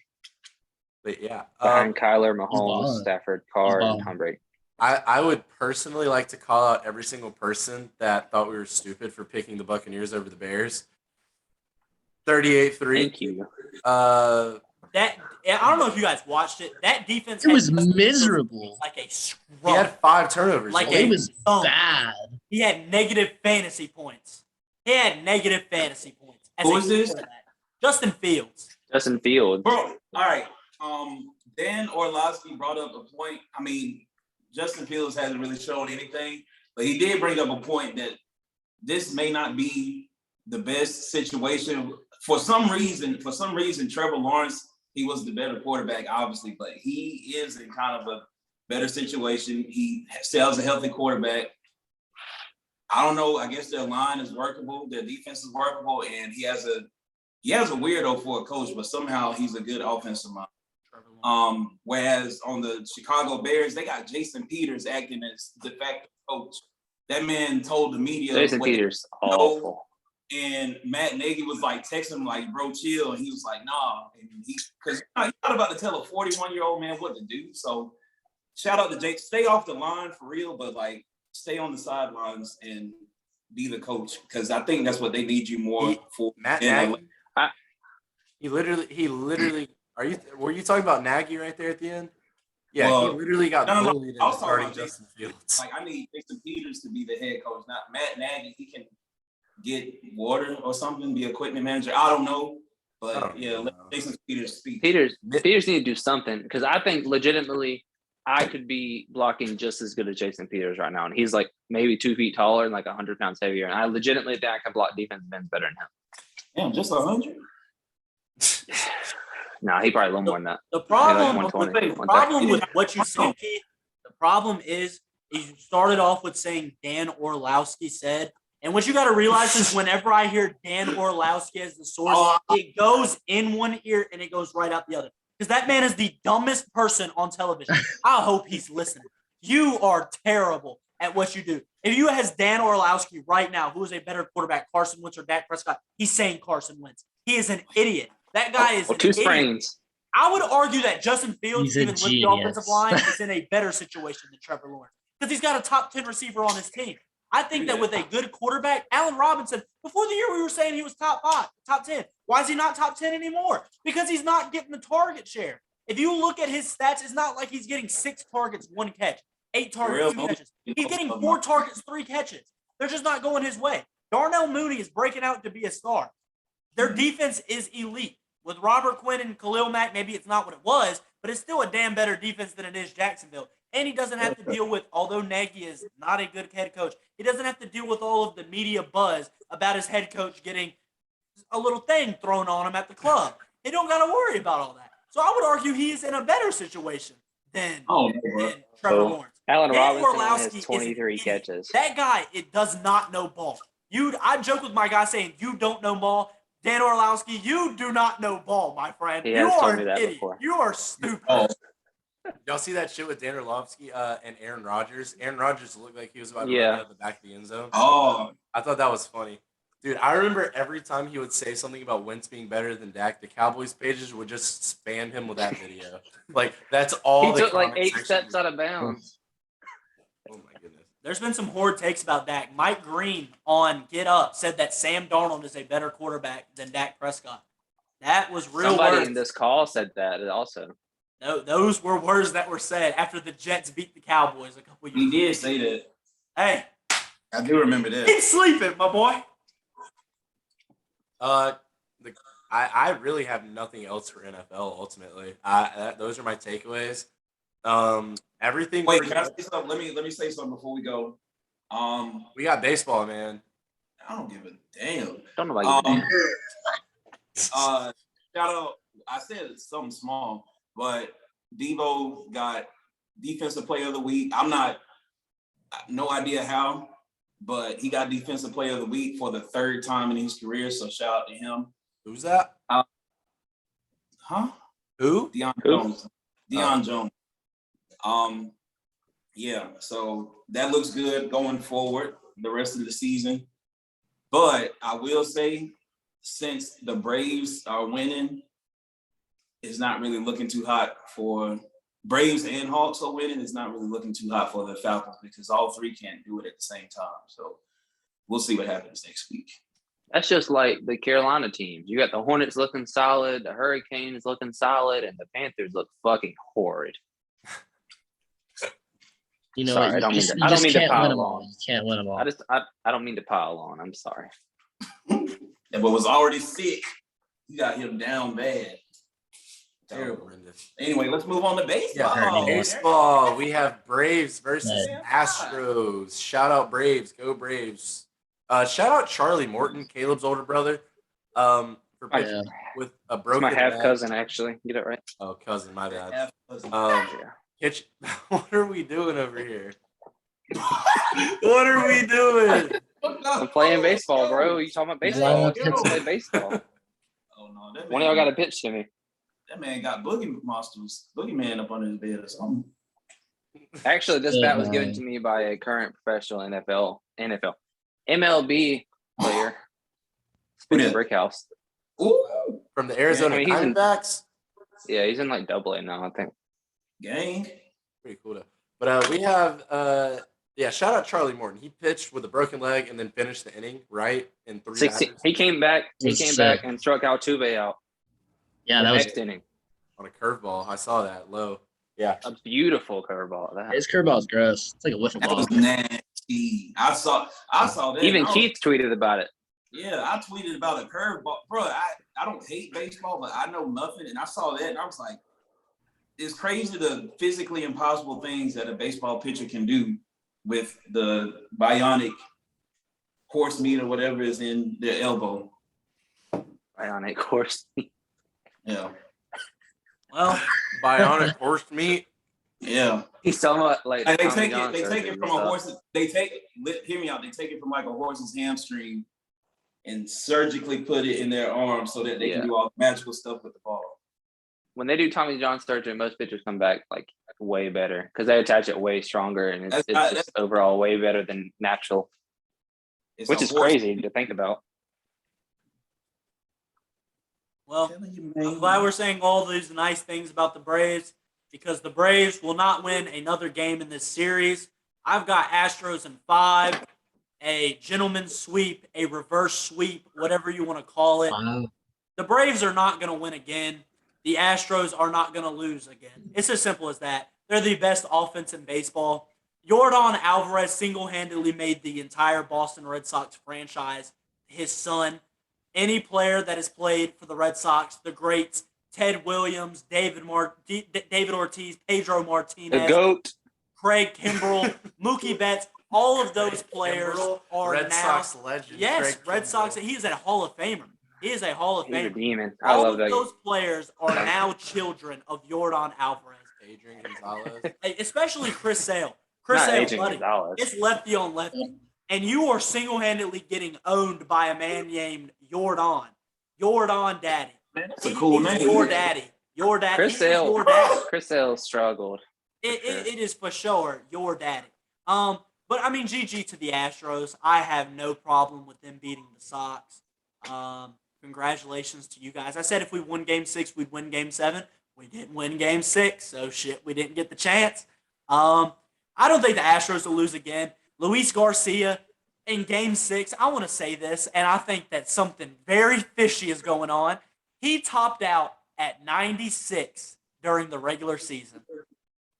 But yeah, behind Kyler, Mahomes, Stafford, Carr, and Tom Brady. I would personally like to call out every single person that thought we were stupid for picking the Buccaneers over the Bears. 38-3. Thank you. I don't know if you guys watched it. That defense was miserable. Like a scrub. He had 5 turnovers. Like it was bad. He had negative fantasy points. Who is this? Justin Fields. Justin Fields. Bro, all right. Dan Orlovsky brought up a point. I mean, Justin Fields hasn't really shown anything, but he did bring up a point that this may not be the best situation. For some reason, Trevor Lawrence, he was the better quarterback, obviously, but he is in kind of a better situation. He still has a healthy quarterback. I don't know. I guess their line is workable. Their defense is workable, and he has a weirdo for a coach, but somehow he's a good offensive mind. Whereas on the Chicago Bears, they got Jason Peters acting as de facto coach. That man told the media. Jason Peters, awful. And Matt Nagy was like texting him like, "Bro, chill." And he was like, "Nah," and because he's not about to tell a 41-year-old man what to do. So shout out to Jake. Stay off the line for real, but like stay on the sidelines and be the coach because I think that's what they need you more for. Matt Nagy. He literally. Were you talking about Nagy right there at the end? Yeah, he literally got bullied into starting Justin Fields. Like I need Jason Peters to be the head coach, not Matt Nagy. He can get water or something, be equipment manager. I don't know, but let Jason Peters speak. Peters need to do something because I think legitimately I could be blocking just as good as Jason Peters right now, and he's like maybe 2 feet taller and like 100 pounds heavier, and I legitimately think I can block defensive ends better than him. Damn, just 100. No, he probably a little more than that. The problem with what you said, Keith, the problem is you started off with saying Dan Orlovsky said, and what you got to realize is whenever I hear Dan Orlovsky as the source, it goes in one ear and it goes right out the other. Because that man is the dumbest person on television. I hope he's listening. You are terrible at what you do. If you has Dan Orlovsky right now, who is a better quarterback, Carson Wentz or Dak Prescott, he's saying Carson Wentz. He is an idiot. That guy is 2 sprains. I would argue that Justin Fields, even with the offensive line, is in a better situation than Trevor Lawrence because he's got a top 10 receiver on his team. I think that with a good quarterback, Allen Robinson, before the year we were saying he was top 5, top 10. Why is he not top 10 anymore? Because he's not getting the target share. If you look at his stats, it's not like he's getting 6 targets, 1 catch, 8 targets, 2 catches. He's getting 4 targets, 3 catches. They're just not going his way. Darnell Mooney is breaking out to be a star. Their defense is elite. With Robert Quinn and Khalil Mack, maybe it's not what it was, but it's still a damn better defense than it is Jacksonville. And he doesn't have to deal with, although Nagy is not a good head coach, he doesn't have to deal with all of the media buzz about his head coach getting a little thing thrown on him at the club. He don't got to worry about all that. So I would argue he is in a better situation than, Oh, than Trevor Oh. Lawrence. Allen Dan Robinson only Orlowski has is an 23 idiot. catches. That guy, it does not know ball. I joke with my guy saying, you don't know ball. Dan Orlowski, you do not know ball, my friend. He You has are told me an that idiot. before. You are stupid. Oh, Y'all see that shit with Dan Orlovsky and Aaron Rodgers? Aaron Rodgers looked like he was about to Yeah. run out the back of the end zone. oh, I thought that was funny. Dude, I remember every time he would say something about Wentz being better than Dak, the Cowboys pages would just spam him with that video. Like, that's all He the took like comment 8 section steps was. out of bounds. Oh my goodness. There's been some horrid takes about Dak. Mike Green on Get Up said that Sam Darnold is a better quarterback than Dak Prescott. That was real Somebody words. in this call said that also. No, those were words that were said after the Jets beat the Cowboys a couple years he ago. did say that. Hey, I do remember that. keep sleeping, my boy. I really have nothing else for NFL ultimately. Those are my takeaways. Everything. Wait, can I say something? Let me say something before we go. We got baseball, man. I don't give a damn. Don't know about you. Shout out. I said something small, but Devo got Defensive Player of the Week. I'm not, no idea how, but he got Defensive Player of the Week for the 3rd time in his career. So shout out to him. Who's that? Huh? Who? Deion Who? Jones. Deion Jones. Yeah. So that looks good going forward the rest of the season. But I will say, since the Braves are winning, it's not really looking too hot for Braves and Hawks are winning. It's not really looking too hot for the Falcons because all 3 can't do it at the same time. So we'll see what happens next week. That's just like the Carolina teams. You got the Hornets looking solid, the Hurricanes looking solid, and the Panthers look fucking horrid. You know, Sorry, what? I don't You mean to- you I don't just mean to can't pile win them on. all. You can't win them all. I don't mean to pile on. I'm sorry. But was already sick. You got him down bad. Terrible. Horrendous. Anyway, let's move on to baseball. Yeah, Baseball. We have Braves versus Yeah. Astros. Shout out Braves. Go Braves. Shout out Charlie Morton, Caleb's older brother. For pitching with a It's broken my half leg. cousin, actually. Get it right. Oh, cousin, my bad. Yeah. Pitch. What are we doing over here? What are we doing? I'm playing baseball, bro. You talking about baseball? Yeah, Let's play baseball. Oh no, that One of y'all man, got to pitch to me. that man got boogeyman up under his bed or something. Actually, this Yeah, bat was given man. to me by a current professional MLB player. Who Speaking dat? Brickhouse. Ooh, From the Arizona I mean, he's in- Diamondbacks. Yeah, he's in like AA now, I think. gang. Pretty cool though. But we have shout out Charlie Morton. He pitched with a broken leg and then finished the inning right in 3 16. batters He came back. He He's came sick. back and struck Altuve out. Yeah, the that was next inning. on a curveball. I saw that low. Yeah. A beautiful curveball. That his curveball's gross. It's like a wiffle That ball. was nasty. I saw that. even and I was- Keith tweeted about it. Yeah, I tweeted about a curveball. Bro, I don't hate baseball, but I know nothing. And I saw that and I was like, it's crazy the physically impossible things that a baseball pitcher can do with the bionic horse meat or whatever is in their elbow. Bionic horse. Yeah. Well, Bionic horse meat. Yeah. He's talking about like And they Tommy take John it surgery from and a stuff. horse's hear me out. They take it from like a horse's hamstring and surgically put it in their arm so that they Yeah. can do all the magical stuff with the ball. When they do Tommy John surgery, most pitchers come back like way better because they attach it way stronger and it's That's- just overall way better than natural, It's which a is horse- crazy to think about. well, Telling you, I'm man. glad we're saying all these nice things about the Braves because the Braves will not win another game in this series. I've got Astros in 5, a gentleman's sweep, a reverse sweep, whatever you want to call it. Wow. The Braves are not going to win again. The Astros are not going to lose again. It's as simple as that. They're the best offense in baseball. Yordan Alvarez single-handedly made the entire Boston Red Sox franchise his son. Any player that has played for the Red Sox, the greats, Ted Williams, David Ortiz, Pedro The Martinez, GOAT. Craig Kimbrell, Mookie Betts, all of those players Kimbrel, are Red now Sox legend. Yes, Craig Red Kimbrel. Sox. He is a Hall of Famer. He is a Hall of He's a Famer. demon. I All love of that. those players are now children of Jordan Alvarez, Adrian Gonzalez. especially Chris Sale. Chris Not Sale, Adrian buddy, Gonzalez. it's lefty on lefty, and you are single-handedly getting owned by a man named Jordan. Jordan Daddy. Man, that's a cool name. Your daddy. Your daddy. Chris Sale. Your daddy. Chris Sale struggled. It is for sure your daddy. But I mean, GG to the Astros. I have no problem with them beating the Sox. Congratulations to you guys. I said if we won Game 6, we'd win Game 7. We didn't win Game 6, so shit, we didn't get the chance. I don't think the Astros will lose again. Luis Garcia in Game 6, I want to say this, and I think that something very fishy is going on. He topped out at 96 during the regular season.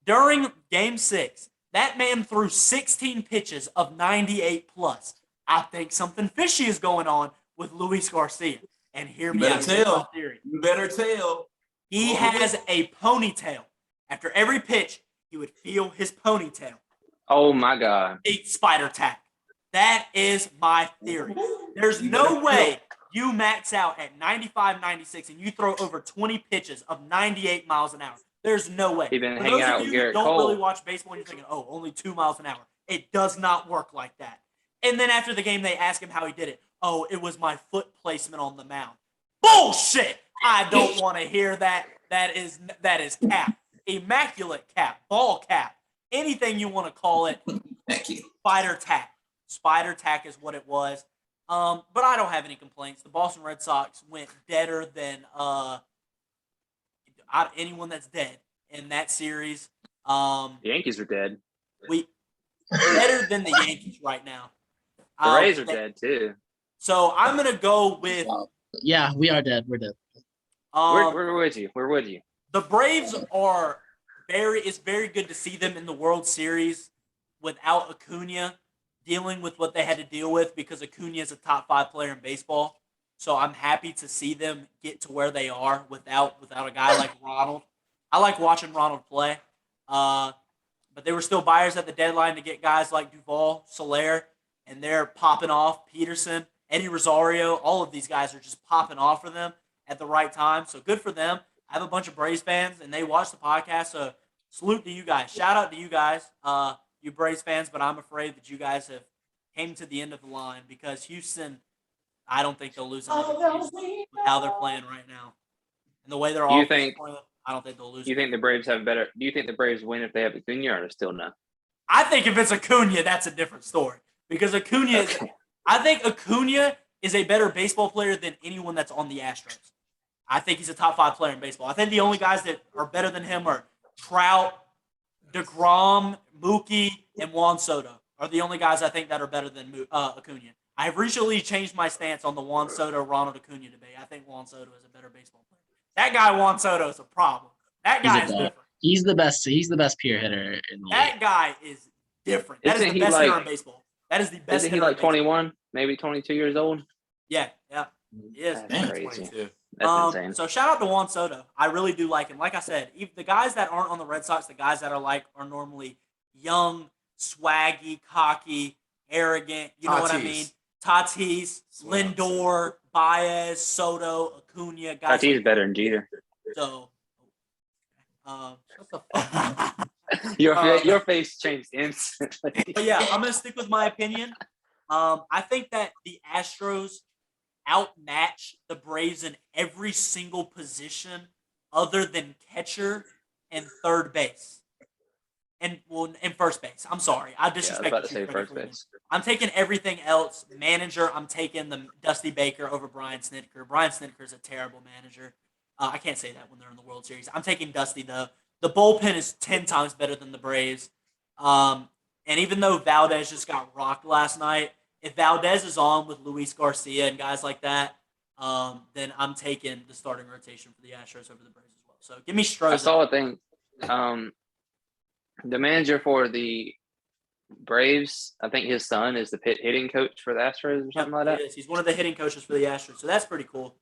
During Game 6, that man threw 16 pitches of 98 plus. I think something fishy is going on with Luis Garcia. And hear me out. Here's my theory. You better tell. He has a ponytail. After every pitch, he would feel his ponytail. Oh my God. A spider tack. That is my theory. There's no way you max out at 95, 96, and you throw over 20 pitches of 98 miles an hour. There's no way. He been For hanging those out of with you who Garrett don't Cole. really watch baseball, and you're thinking, oh, only 2 miles an hour. It does not work like that. And then after the game, they ask him how he did it. Oh, it was my foot placement on the mound. Bullshit! I don't want to hear that. That is cap. Immaculate cap. Ball cap. Anything you want to call it. Thank you. Spider tack. Spider tack is what it was. But I don't have any complaints. The Boston Red Sox went deader than anyone that's dead in that series. The Yankees are dead. We better than the Yankees right now. The Rays are dead too. So I'm gonna go with. Yeah, we are dead. We're dead. We're with you. We're with you. The Braves are it's very good to see them in the World Series without Acuna dealing with what they had to deal with because Acuna is a top 5 player in baseball. So I'm happy to see them get to where they are without a guy like Ronald. I like watching Ronald play. But they were still buyers at the deadline to get guys like Duvall, Soler, and they're popping off. Peterson, Eddie Rosario, all of these guys are just popping off for them at the right time. So good for them. I have a bunch of Braves fans, and they watch the podcast. So salute to you guys. Shout out to you guys, you Braves fans. But I'm afraid that you guys have came to the end of the line because Houston, I don't think they'll lose another game with how they're playing right now. And the way they're all playing, I don't think they'll lose. Do you think the Braves have better? Do you think the Braves win if they have Acuna, or still no? I think if it's Acuna, that's a different story. Because Acuna, I think Acuna is a better baseball player than anyone that's on the Astros. I think he's a top 5 player in baseball. I think the only guys that are better than him are Trout, DeGrom, Mookie, and Juan Soto are the only guys I think that are better than Acuna. I have recently changed my stance on the Juan Soto-Ronald Acuna debate. I think Juan Soto is a better baseball player. That guy Juan Soto is a problem. That guy is different. He's the best. He's the best peer hitter in the That league. guy is different. That is the best hitter in baseball. That is the best. Isn't he like 21, maybe 22 years old? Yeah. He is. That's crazy. 22. That's insane. So shout out to Juan Soto. I really do like him. Like I said, the guys that aren't on the Red Sox, the guys that are normally young, swaggy, cocky, arrogant. You know what I mean? Tatis, Lindor, Baez, Soto, Acuna. Guys Tatis is better than Jeter. So, Your face changed instantly. but yeah, I'm gonna stick with my opinion. I think that the Astros outmatch the Braves in every single position other than catcher and third base. And first base. I'm sorry. I Yeah, I was disrespect about to the say Chief first Frederick base. I'm taking everything else. Manager, I'm taking the Dusty Baker over Brian Snitker. Brian Snitker is a terrible manager. I can't say that when they're in the World Series. I'm taking Dusty, though. The bullpen is 10 times better than the Braves. And even though Valdez just got rocked last night, if Valdez is on with Luis Garcia and guys like that, then I'm taking the starting rotation for the Astros over the Braves as well. So give me Stroman. I saw a thing. The manager for the Braves, I think his son is the hitting coach for the Astros or something like that. He is. He's one of the hitting coaches for the Astros, so that's pretty cool.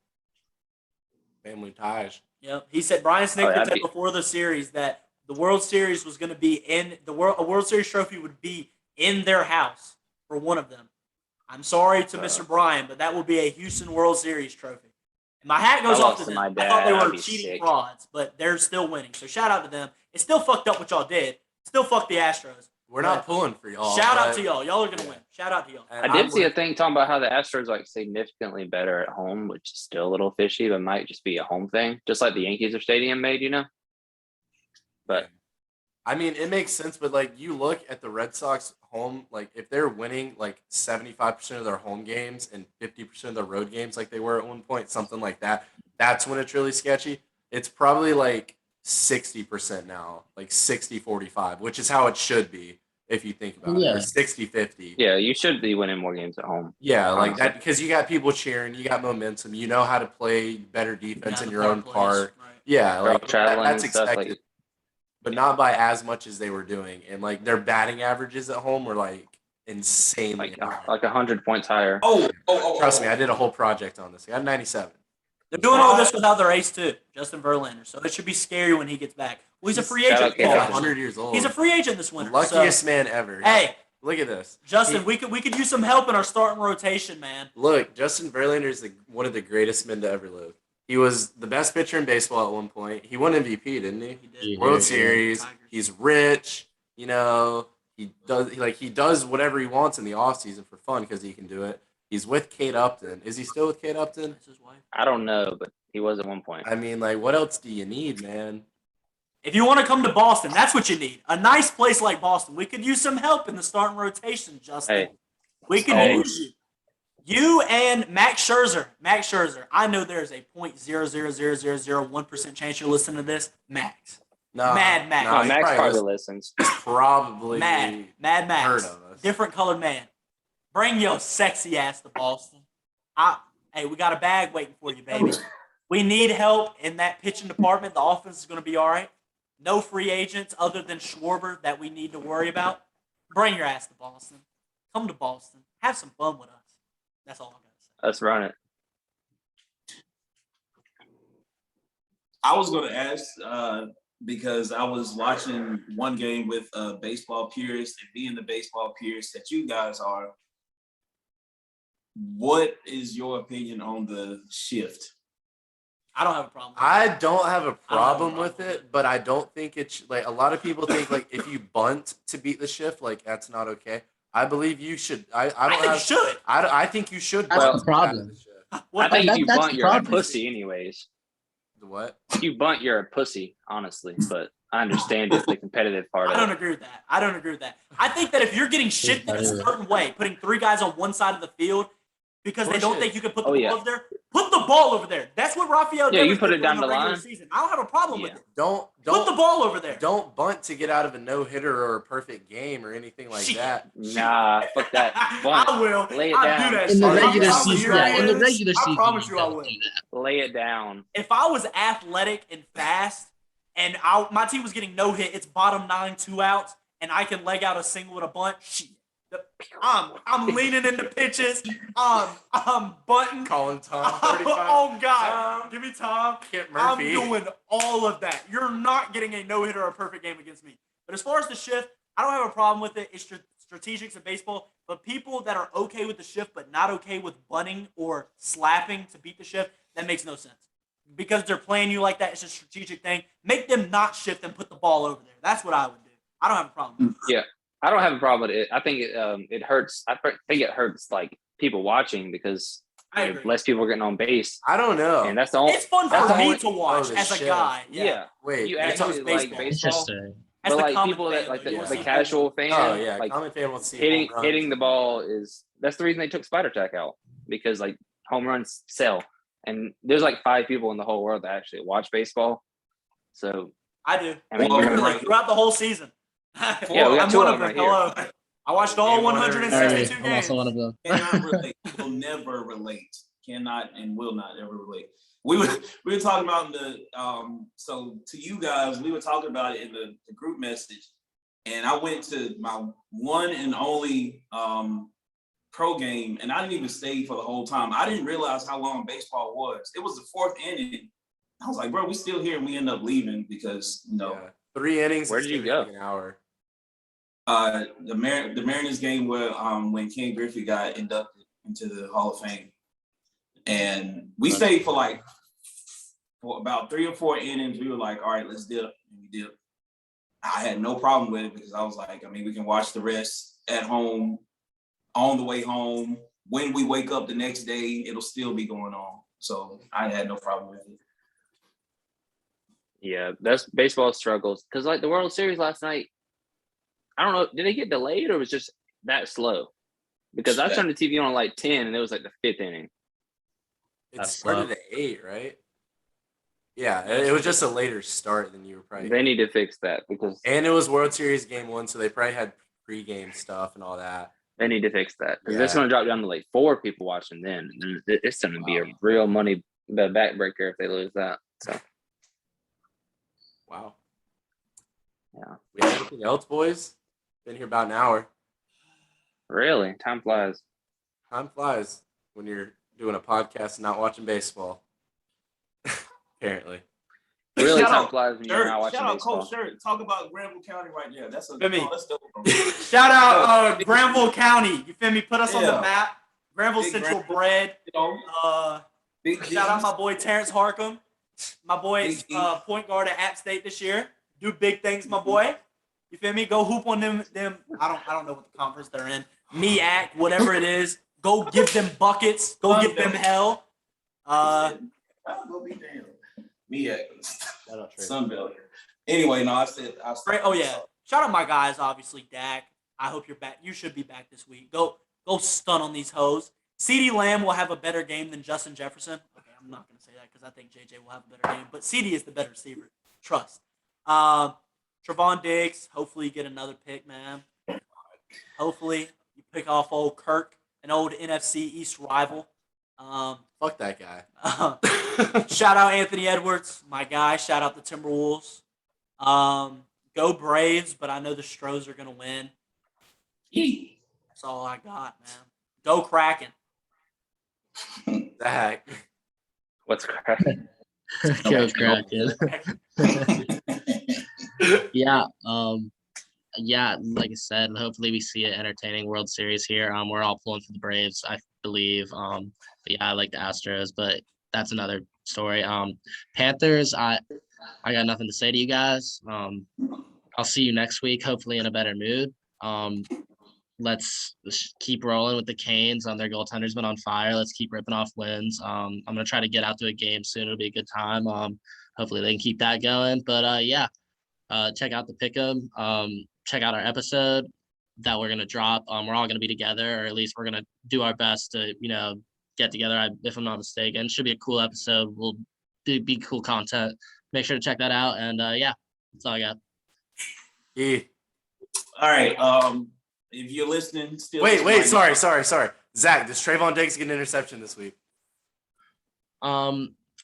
Family ties. Yep. He said Brian Snitker yeah, said before the series that the World Series was going to be a World Series trophy would be in their house for one of them. I'm sorry to Mr. Brian, but that will be a Houston World Series trophy. My hat goes I off lost to to them. my I thought they dad, I'd were be cheating sick. frauds, but they're still winning. So shout out to them. It's still fucked up what y'all did. Still fuck the Astros. We're not pulling for y'all. Shout out but- to y'all. Y'all are gonna yeah. win. Shout out to y'all. And I did I'm see a with- thing talking about how the Astros like significantly better at home, which is still a little fishy, but might just be a home thing, just like the Yankees are stadium made, But I mean, it makes sense, but like you look at the Red Sox home, like if they're winning like 75% of their home games and 50% of their road games, like they were at one point, something like that, that's when it's really sketchy. It's probably like 60% now, like 60-45, which is how it should be if you think about it, Yeah. or 60-50. yeah, you should be winning more games at home. Yeah, like Honestly. that because you got people cheering, you got momentum, you know how to play better defense Yeah, in the your own plays, park. right. Yeah, They're all like traveling that's and stuff. expected, Like, but not by as much as they were doing. And like their batting averages at home were like insanely high. like 100 points higher. Trust me, I did a whole project on this. I got 97. They're doing all this without their ace too, Justin Verlander. So it should be scary when he gets back. Well, he's a free Shout agent. out He's Yeah. 100 years old. He's a free agent this winter. luckiest man ever. So, hey, Look at this. Justin, we could use some help in our starting rotation, man. Look, Justin Verlander is one of the greatest men to ever live. He was the best pitcher in baseball at one point. He won MVP, didn't he? He did. Yeah. World Series. Tigers. He's rich. You know, he does whatever he wants in the offseason for fun because he can do it. He's with Kate Upton. Is he still with Kate Upton? That's his wife. I don't know, but he was at one point. I mean, like, what else do you need, man? If you want to come to Boston, that's what you need. A nice place like Boston. We could use some help in the starting rotation, Justin. Hey. We could Hey. use you. You and Max Scherzer. Max Scherzer. I know there's a 0.00001% chance you're listening to this. Max. Nah, Mad Max. Oh, he Max probably was listens. probably Mad Max. heard of us. Different colored man. Bring your sexy ass to Boston. Hey, we got a bag waiting for you, baby. We need help in that pitching department. The offense is going to be all right. No free agents other than Schwarber that we need to worry about. Bring your ass to Boston. Come to Boston. Have some fun with us. That's all I'm going to say. Let's run it. I was going to ask because I was watching one game with baseball purists and being the baseball purists that you guys are. What is your opinion on the shift? I don't have a problem. I don't have a problem problem with with it, but I don't think it's like a lot of people think like if you bunt to beat the shift, like that's not okay. I believe you should. I I don't think have. you should. I think you should. That's bunt the to pass problem. the shift. I think if you that's bunt, the you're a problem. pussy anyways. The what? If you bunt, you're a pussy, honestly. But I understand it's the competitive part I of don't it. agree with that. I don't agree with that. I think that if you're getting shifted a certain way, putting three guys on one side of the field because they don't Bullshit. think you can put the Oh, ball yeah. over there, put the ball over there. That's what Rafael Yeah, you Devers put did it for down the the regular line. season. I don't have a problem Yeah. with it. Don't Put the ball over there. Don't bunt to get out of a no hitter or a perfect game or anything like Shit. that. Nah, fuck that. Bunt. I will. Lay it I down. do that In the shit. regular I promise season, you I yeah, in the will. regular season, I promise you you I don't will. do that. Lay it down. If I was athletic and fast and my team was getting no hit, it's bottom 9, 2 outs, and I can leg out a single with a bunt, shit. I'm leaning into pitches. I'm bunting. Calling Tom 35. Oh God! Give me Tom. Kent I'm Murphy. doing all of that. You're not getting a no hitter or a perfect game against me. But as far as the shift, I don't have a problem with it. It's strategics of baseball. But people that are okay with the shift but not okay with bunting or slapping to beat the shift, that makes no sense. Because they're playing you like that, it's a strategic thing. Make them not shift and put the ball over there. That's what I would do. I don't have a problem with it. Yeah, I don't have a problem with it. I think it hurts. I think it hurts like people watching because I agree. less people are getting on base, I don't know. and that's the only. It's fun that's for the me only- to watch the as a shift. guy. Yeah. Wait, You you're actually talking like baseball. baseball, Interesting. As but the like common people fan, that like though, you the wanna see casual fan, Oh yeah, like common fan wants to see hitting home runs. hitting the ball is that's the reason they took Spider Tack out because like home runs sell, and there's like 5 people in the whole world that actually watch baseball. So I do. I mean, Well, you're Literally, right. throughout the whole season. Yeah, we got I'm 2 one of of them them. right Hello. I watched all Game 162 I'm games. also one of them. Cannot relate. Will never relate. Cannot and will not ever relate. We were talking about in the so to you guys, we were talking about it in the group message, and I went to my one and only pro game, and I didn't even stay for the whole time. I didn't realize how long baseball was. It was the 4th inning. I was like, bro, we still here, and we end up leaving because Yeah. 3 innings. Where is did you gonna go? take An hour. the Mariners game where when Ken Griffey got inducted into the Hall of Fame. And we stayed for about 3 or 4 innings. We were like, all right, let's dip. And we dipped. I had no problem with it because I was like, I mean, we can watch the rest at home, on the way home. When we wake up the next day, it'll still be going on. So I had no problem with it. Yeah, that's baseball struggles. Because like the World Series last night, I don't know, did it get delayed or was it just that slow? Because I turned the TV on like 10 and it was like the 5th inning. It started at 8, right? Yeah, it was just a later start than you were probably. They need to fix that because And it was World Series Game 1, so they probably had pregame stuff and all that. they need to fix that because Yeah. it's going to drop down to like 4 people watching then. And it's going to be a real money backbreaker if they lose that. So. Wow. Yeah. We have anything else, boys? Been here about an hour. Really? Time flies. Time flies when you're doing a podcast and not watching baseball. Apparently. Really, Shout time out flies when you're not watching Shout out baseball. Coach Shirt. Talk about Granville County right there. That's Feel me? that's dope. Shout out Granville County. You feel me? Put us on the Yeah. map. Granville Big Central Granville. bred. You know, big Shout out G's. my boy Terrence Harcum. My boy's Big G. point guard at App State this year. Do big things, my boy. You feel me? Go hoop on them. I don't know what the conference they're in. MEAC, whatever it is. Go give them buckets. Go give them hell. I'll go be damned. Me at Sunbelt. Anyway, no, I said. Oh yeah. Shout out my guys, obviously Dak. I hope you're back. You should be back this week. Go stun on these hoes. CeeDee Lamb will have a better game than Justin Jefferson. Okay, I'm not gonna say that because I think JJ will have a better game, but CeeDee is the better receiver. Trust. Trevon Diggs. Hopefully you get another pick, man. Hopefully you pick off old Kirk, an old NFC East rival. Fuck that guy. Shout out Anthony Edwards, my guy. Shout out the Timberwolves. Go Braves, but I know the Stros are gonna win. That's all I got, man. Go Kraken. Zach. What's cracking? Go Kraken. Yeah. Yeah, like I said, hopefully we see an entertaining World Series here. We're all pulling for the Braves, I believe. But yeah, I like the Astros, but that's another story. Panthers, I got nothing to say to you guys. I'll see you next week, hopefully in a better mood. Let's keep rolling with the Canes. Their goaltender's been on fire. Let's keep ripping off wins. I'm gonna try to get out to a game soon. It'll be a good time. Hopefully they can keep that going. But yeah, check out the Pick'em. Check out our episode that we're gonna drop. We're all gonna be together, or at least we're gonna do our best to, get together. If I'm not mistaken, it should be a cool episode. We'll be cool content. Make sure to check that out. And yeah, that's all I got. Yeah. All right. If you're listening, still. Wait. Sorry. Zach, does Trayvon Diggs get an interception this week?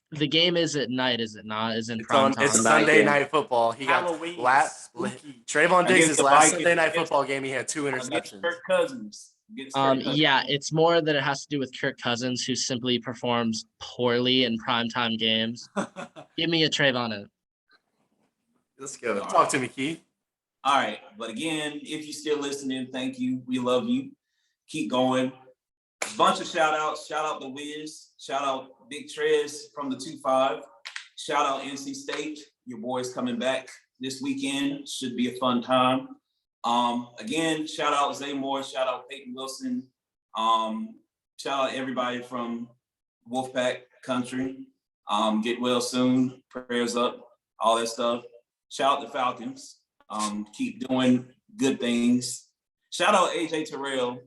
The game is at night, is it not? Is in prime time. It's Sunday night football. He got Halloween. Trayvon Diggs' Against the last Vikings, Sunday night against- football game. He had 2 Against interceptions. Kirk Cousins. Against Kirk Cousins. Yeah, it's more that it has to do with Kirk Cousins, who simply performs poorly in primetime games. Give me a Trayvon. Let's go. Talk to me, Keith. All right. But again, if you're still listening, thank you. We love you. Keep going. Bunch of shout outs. Shout out the Wiz. Shout out Big Trez from the 2-5. Shout out NC State. Your boys coming back this weekend. Should be a fun time. Again, shout out Zay Moore. Shout out Peyton Wilson. Shout out everybody from Wolfpack Country. Get well soon. Prayers up. All that stuff. Shout out the Falcons. Keep doing good things. Shout out AJ Terrell.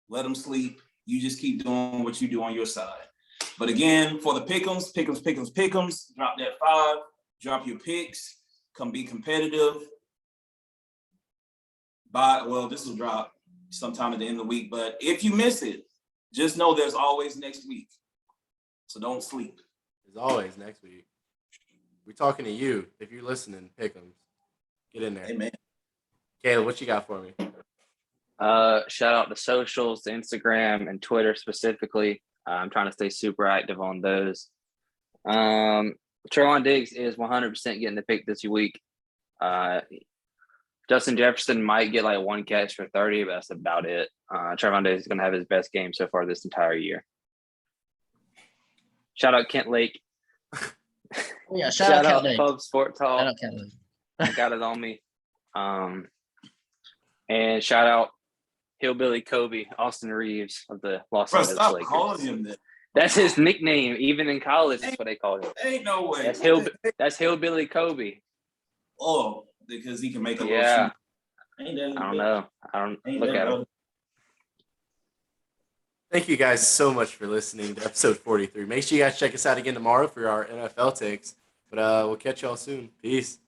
Let them sleep. You just keep doing what you do on your side. But again, for the pick'ems, drop that 5, drop your picks, come be competitive. This will drop sometime at the end of the week, but if you miss it, just know there's always next week. So don't sleep. As always, next week. We're talking to you. If you're listening, Pick'ems. Get in there. Amen. Caleb, what you got for me? Shout out to socials, Instagram and Twitter specifically. I'm trying to stay super active on those. Trevon Diggs is 100% getting the pick this week. Justin Jefferson might get like 1 catch for 30, but that's about it. Trevon Diggs is going to have his best game so far this entire year. Shout out Kent Lake. Yeah, shout out Kent Lake. Pub Sport Talk. Shout out Kent Lake. I got it on me. And shout out Hillbilly Kobe, Austin Reeves of the Los Bro, Angeles stop Lakers. calling him that. That's his nickname. Even in college, that's what they called him. Ain't no way. That's Hillbilly Kobe. Oh, because he can make a little Yeah. shoot. Ain't that I don't know. I don't Ain't look that at him. brother. Thank you guys so much for listening to episode 43. Make sure you guys check us out again tomorrow for our NFL takes. But we'll catch y'all soon. Peace.